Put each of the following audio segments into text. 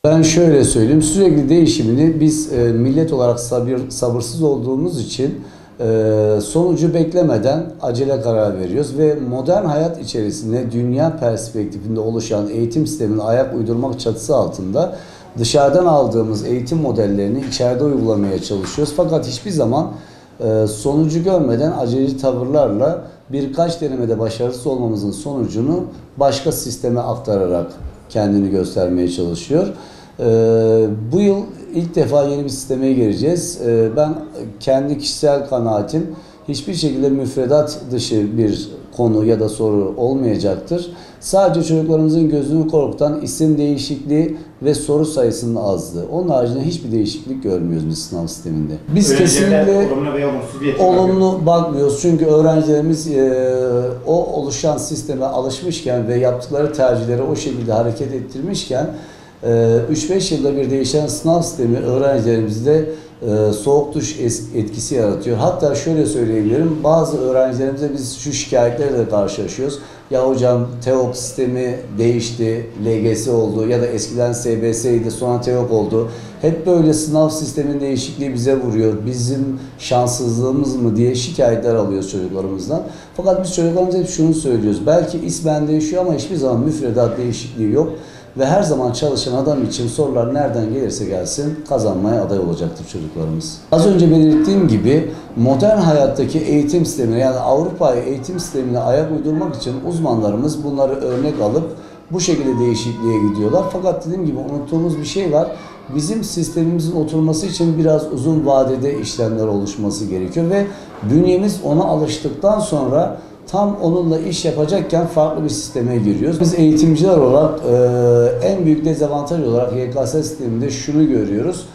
Ben şöyle söyleyeyim, sürekli değişimini biz millet olarak sabırsız olduğumuz için sonucu beklemeden acele karar veriyoruz ve modern hayat içerisinde dünya perspektifinde oluşan eğitim sistemine ayak uydurmak çatısı altında dışarıdan aldığımız eğitim modellerini içeride uygulamaya çalışıyoruz. Fakat hiçbir zaman sonucu görmeden aceleci tavırlarla birkaç denemede başarısız olmamızın sonucunu başka sisteme aktararak kendini göstermeye çalışıyor. Bu yıl ilk defa yeni bir sisteme gireceğiz. Ben kendi kişisel kanaatim hiçbir şekilde müfredat dışı bir konu ya da soru olmayacaktır. Sadece çocuklarımızın gözünü korkutan isim değişikliği ve soru sayısının azlığı. Onun haricinde hiçbir değişiklik görmüyoruz biz sınav sisteminde. Biz kesinlikle olumlu bakmıyoruz. Çünkü öğrencilerimiz o oluşan sisteme alışmışken ve yaptıkları tercihleri o şekilde hareket ettirmişken 3-5 yılda bir değişen sınav sistemi öğrencilerimizde soğuk duş etkisi yaratıyor. Hatta şöyle söyleyebilirim, bazı öğrencilerimize biz şu şikayetlerle karşılaşıyoruz. Ya hocam TEOK sistemi değişti, LGS oldu ya da eskiden SBS'ydi sonra TEOK oldu. Hep böyle sınav sistemin değişikliği bize vuruyor. Bizim şanssızlığımız mı diye şikayetler alıyoruz çocuklarımızdan. Fakat biz çocuklarımıza hep şunu söylüyoruz. Belki ismen değişiyor ama hiçbir zaman müfredat değişikliği yok. Ve her zaman çalışan adam için sorular nereden gelirse gelsin kazanmaya aday olacaktır çocuklarımız. Az önce belirttiğim gibi modern hayattaki eğitim sistemine yani Avrupa'ya eğitim sistemine ayak uydurmak için uzmanlarımız bunları örnek alıp bu şekilde değişikliğe gidiyorlar. Fakat dediğim gibi unuttuğumuz bir şey var. Bizim sistemimizin oturması için biraz uzun vadede işlemler oluşması gerekiyor ve bünyemiz ona alıştıktan sonra tam onunla iş yapacakken farklı bir sisteme giriyoruz. Biz eğitimciler olarak en büyük dezavantaj olarak YKS sisteminde şunu görüyoruz.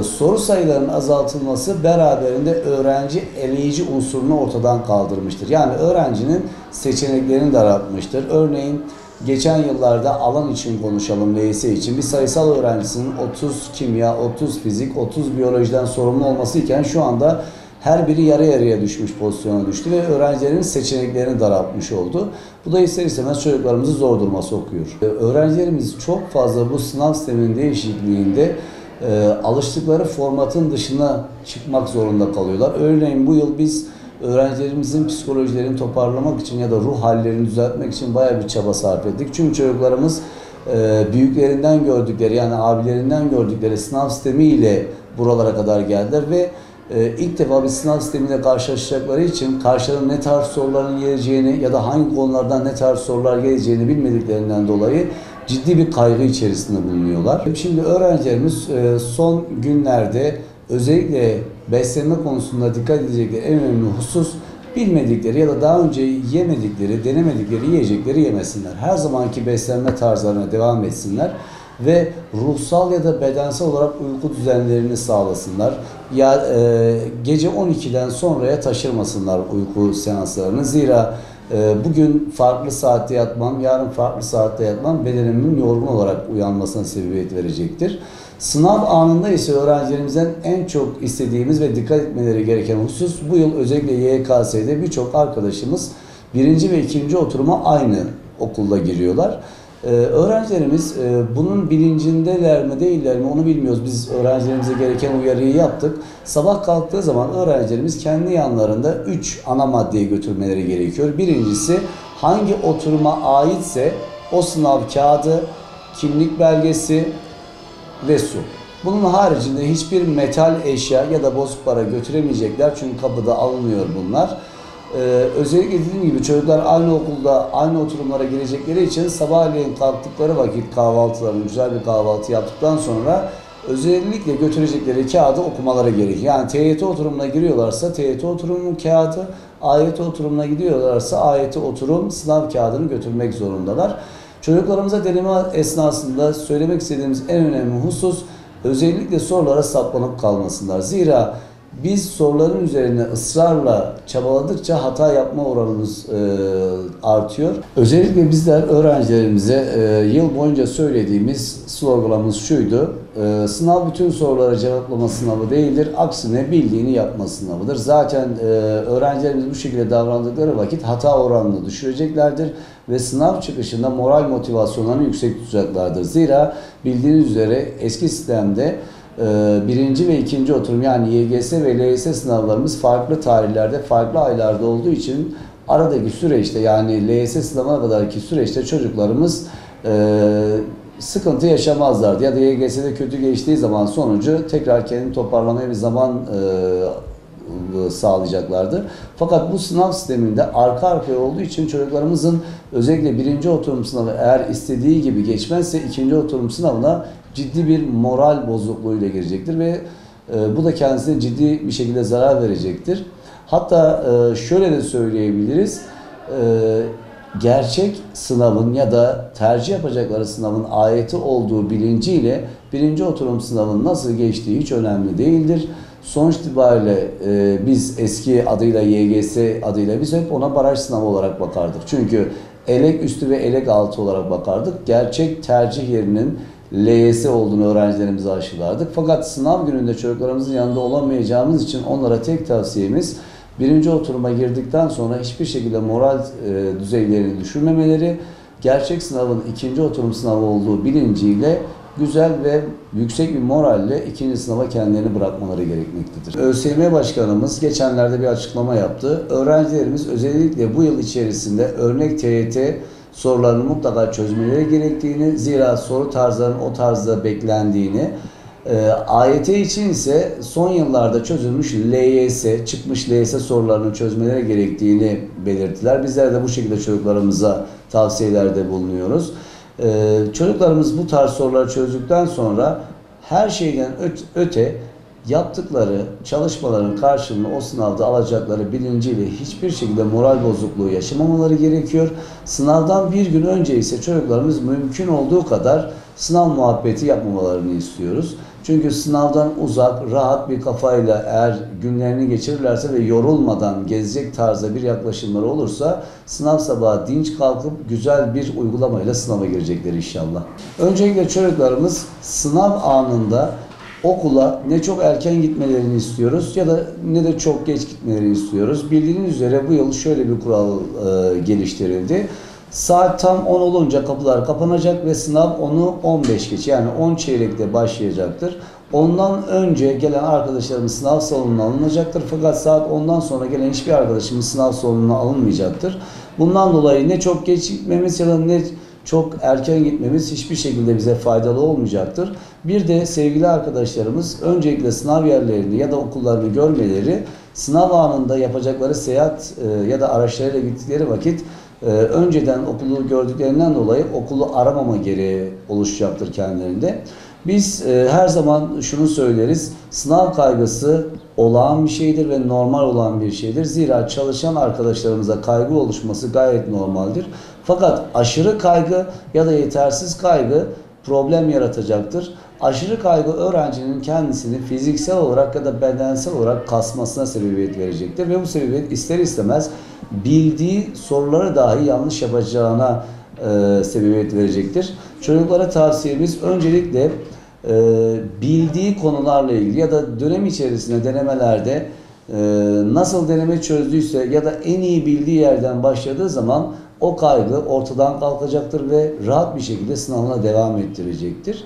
Soru sayılarının azaltılması beraberinde öğrenci eleyici unsurunu ortadan kaldırmıştır. Yani öğrencinin seçeneklerini daraltmıştır. Örneğin geçen yıllarda alan için konuşalım, LYS için bir sayısal öğrencisinin 30 kimya, 30 fizik, 30 biyolojiden sorumlu olması iken şu anda her biri yarı yarıya düşmüş pozisyona düştü ve öğrencilerin seçeneklerini daraltmış oldu. Bu da ister istemez çocuklarımızı zor duruma sokuyor. Öğrencilerimiz çok fazla bu sınav sisteminin değişikliğinde alıştıkları formatın dışına çıkmak zorunda kalıyorlar. Örneğin bu yıl biz öğrencilerimizin psikolojilerini toparlamak için ya da ruh hallerini düzeltmek için bayağı bir çaba sarf ettik. Çünkü çocuklarımız büyüklerinden gördükleri yani abilerinden gördükleri sınav sistemiyle buralara kadar geldiler ve ilk defa bir sınav sistemiyle karşılaşacakları için karşılarına ne tarz soruların geleceğini ya da hangi konulardan ne tarz sorular geleceğini bilmediklerinden dolayı ciddi bir kaygı içerisinde bulunuyorlar. Şimdi öğrencilerimiz son günlerde özellikle beslenme konusunda dikkat edecekleri en önemli husus bilmedikleri ya da daha önce yemedikleri, denemedikleri yiyecekleri yemesinler. Her zamanki beslenme tarzlarına devam etsinler ve ruhsal ya da bedensel olarak uyku düzenlerini sağlasınlar. Ya gece 12'den sonraya taşırmasınlar uyku seanslarını. Zira bugün farklı saatte yatmam, yarın farklı saatte yatmam bedenimin yorgun olarak uyanmasına sebebiyet verecektir. Sınav anında ise öğrencilerimizden en çok istediğimiz ve dikkat etmeleri gereken husus bu yıl özellikle YKS'de birçok arkadaşımız birinci ve ikinci oturuma aynı okulda giriyorlar. Öğrencilerimiz bunun bilincindeler mi değiller mi onu bilmiyoruz. Biz öğrencilerimize gereken uyarıyı yaptık. Sabah kalktığı zaman öğrencilerimiz kendi yanlarında 3 ana maddeyi götürmeleri gerekiyor. Birincisi hangi oturuma aitse o sınav kağıdı, kimlik belgesi ve su. Bunun haricinde hiçbir metal eşya ya da bozuk para götüremeyecekler çünkü kapıda alınıyor bunlar. Özellikle dediğim gibi çocuklar aynı okulda aynı oturumlara girecekleri için sabahleyin kalktıkları vakit kahvaltılarını güzel bir kahvaltı yaptıktan sonra özellikle götürecekleri kağıdı okumaları gerekiyor. Yani TYT oturumuna giriyorlarsa TYT oturumunun kağıdı, AYT oturumuna gidiyorlarsa AYT oturum sınav kağıdını götürmek zorundalar. Çocuklarımıza deneme esnasında söylemek istediğimiz en önemli husus özellikle sorulara saplanıp kalmasınlar. Zira biz soruların üzerine ısrarla çabaladıkça hata yapma oranımız artıyor. Özellikle bizler öğrencilerimize yıl boyunca söylediğimiz sloganımız şuydu. Sınav bütün soruları cevaplama sınavı değildir. Aksine bildiğini yapma sınavıdır. Zaten öğrencilerimiz bu şekilde davrandıkları vakit hata oranını düşüreceklerdir ve sınav çıkışında moral motivasyonlarını yüksek tutacaklardır. Zira bildiğiniz üzere eski sistemde birinci ve ikinci oturum yani YGS ve LYS sınavlarımız farklı tarihlerde, farklı aylarda olduğu için aradaki süreçte yani LYS sınavına kadarki süreçte çocuklarımız sıkıntı yaşamazlardı ya da YGS'de kötü geçtiği zaman sonucu tekrar kendini toparlamaya bir zaman sağlayacaklardı. Fakat bu sınav sisteminde arka arkaya olduğu için çocuklarımızın özellikle birinci oturum sınavı eğer istediği gibi geçmezse ikinci oturum sınavına ciddi bir moral bozukluğuyla girecektir ve bu da kendisine ciddi bir şekilde zarar verecektir. Hatta şöyle de söyleyebiliriz. Gerçek sınavın ya da tercih yapacakları sınavın ayeti olduğu bilinciyle birinci oturum sınavının nasıl geçtiği hiç önemli değildir. Sonuç itibariyle biz eski adıyla YGS adıyla biz hep ona baraj sınavı olarak bakardık. Çünkü elek üstü ve elek altı olarak bakardık. Gerçek tercih yerinin LYS olduğunu öğrencilerimize aşılardık. Fakat sınav gününde çocuklarımızın yanında olamayacağımız için onlara tek tavsiyemiz birinci oturuma girdikten sonra hiçbir şekilde moral düzeylerini düşürmemeleri, gerçek sınavın ikinci oturum sınavı olduğu bilinciyle güzel ve yüksek bir moralle ikinci sınava kendilerini bırakmaları gerekmektedir. ÖSYM Başkanımız geçenlerde bir açıklama yaptı. Öğrencilerimiz özellikle bu yıl içerisinde örnek TYT sorularını mutlaka çözmeleri gerektiğini, zira soru tarzlarının o tarzda beklendiğini, AYT için ise son yıllarda çözülmüş LYS, çıkmış LYS sorularını çözmeleri gerektiğini belirttiler. Bizler de bu şekilde çocuklarımıza tavsiyelerde bulunuyoruz. Çocuklarımız bu tarz soruları çözdükten sonra her şeyden öte yaptıkları çalışmaların karşılığını o sınavda alacakları bilinciyle hiçbir şekilde moral bozukluğu yaşamamaları gerekiyor. Sınavdan bir gün önce ise çocuklarımız mümkün olduğu kadar sınav muhabbeti yapmamalarını istiyoruz. Çünkü sınavdan uzak, rahat bir kafayla eğer günlerini geçirirlerse ve yorulmadan gezecek tarzda bir yaklaşımları olursa sınav sabahı dinç kalkıp güzel bir uygulamayla sınava girecekler inşallah. Öncelikle çocuklarımız sınav anında okula ne çok erken gitmelerini istiyoruz ya da ne de çok geç gitmelerini istiyoruz. Bildiğiniz üzere bu yıl şöyle bir kural geliştirildi. Saat tam 10 olunca kapılar kapanacak ve sınav 10'u 15 geç yani 10 çeyrekte başlayacaktır. Ondan önce gelen arkadaşlarımız sınav salonuna alınacaktır. Fakat saat 10'dan sonra gelen hiçbir arkadaşımız sınav salonuna alınmayacaktır. Bundan dolayı ne çok geç gitmemiz ya da ne çok erken gitmemiz hiçbir şekilde bize faydalı olmayacaktır. Bir de sevgili arkadaşlarımız öncelikle sınav yerlerini ya da okullarını görmeleri, sınav anında yapacakları seyahat ya da araçlarıyla gittikleri vakit önceden okulu gördüklerinden dolayı okulu aramama gereği oluşacaktır kendilerinde. Biz her zaman şunu söyleriz, sınav kaygısı olağan bir şeydir ve normal olan bir şeydir. Zira çalışan arkadaşlarımıza kaygı oluşması gayet normaldir. Fakat aşırı kaygı ya da yetersiz kaygı problem yaratacaktır. Aşırı kaygı öğrencinin kendisini fiziksel olarak ya da bedensel olarak kasmasına sebebiyet verecektir. Ve bu sebebiyet ister istemez bildiği soruları dahi yanlış yapacağına sebebiyet verecektir. Çocuklara tavsiyemiz öncelikle bildiği konularla ilgili ya da dönem içerisinde denemelerde nasıl deneme çözdüyse ya da en iyi bildiği yerden başladığı zaman o kaygı ortadan kalkacaktır ve rahat bir şekilde sınavına devam ettirecektir.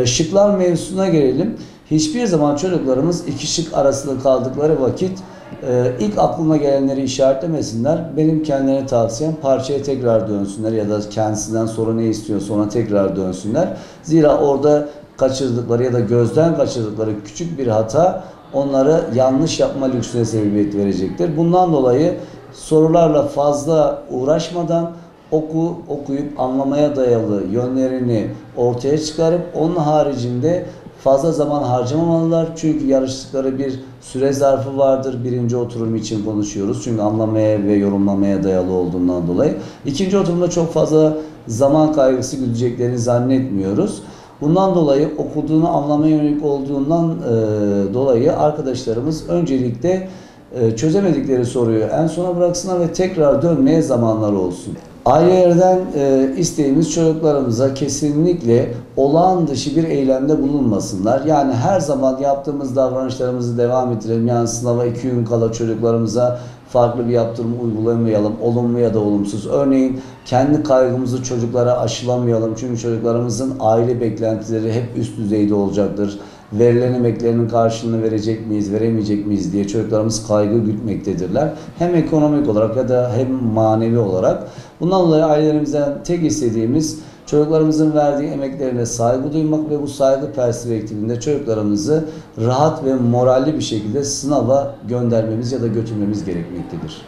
Şıklar mevzusuna gelelim. Hiçbir zaman çocuklarımız iki şık arasında kaldıkları vakit ilk aklına gelenleri işaretlemesinler. Benim kendilerine tavsiyem parçaya tekrar dönsünler ya da kendisinden sonra ne istiyorsa ona tekrar dönsünler. Zira orada kaçırdıkları ya da gözden kaçırdıkları küçük bir hata onları yanlış yapma lüksüne sebebiyet verecektir. Bundan dolayı sorularla fazla uğraşmadan okuyup anlamaya dayalı yönlerini ortaya çıkarıp onun haricinde fazla zaman harcamamalılar. Çünkü yarıştıkları bir süre zarfı vardır. Birinci oturum için konuşuyoruz. Çünkü anlamaya ve yorumlamaya dayalı olduğundan dolayı. İkinci oturumda çok fazla zaman kaygısı güdeceklerini zannetmiyoruz. Bundan dolayı okuduğunu anlamaya yönelik olduğundan dolayı arkadaşlarımız öncelikle çözemedikleri soruyu en sona bıraksınlar ve tekrar dönmeye zamanları olsun. Ailelerden isteğimiz çocuklarımıza kesinlikle olağan dışı bir eylemde bulunmasınlar. Yani her zaman yaptığımız davranışlarımızı devam ettirelim. Yani sınava 2 gün kala çocuklarımıza farklı bir yaptırım uygulamayalım. Olumlu ya da olumsuz. Örneğin kendi kaygımızı çocuklara aşılamayalım. Çünkü çocuklarımızın aile beklentileri hep üst düzeyde olacaktır. Verilen emeklerinin karşılığını verecek miyiz, veremeyecek miyiz diye çocuklarımız kaygı gütmektedirler. Hem ekonomik olarak ya da hem manevi olarak. Bundan dolayı ailelerimizden tek istediğimiz çocuklarımızın verdiği emeklerine saygı duymak ve bu saygı perspektifinde çocuklarımızı rahat ve moralli bir şekilde sınava göndermemiz ya da götürmemiz gerekmektedir.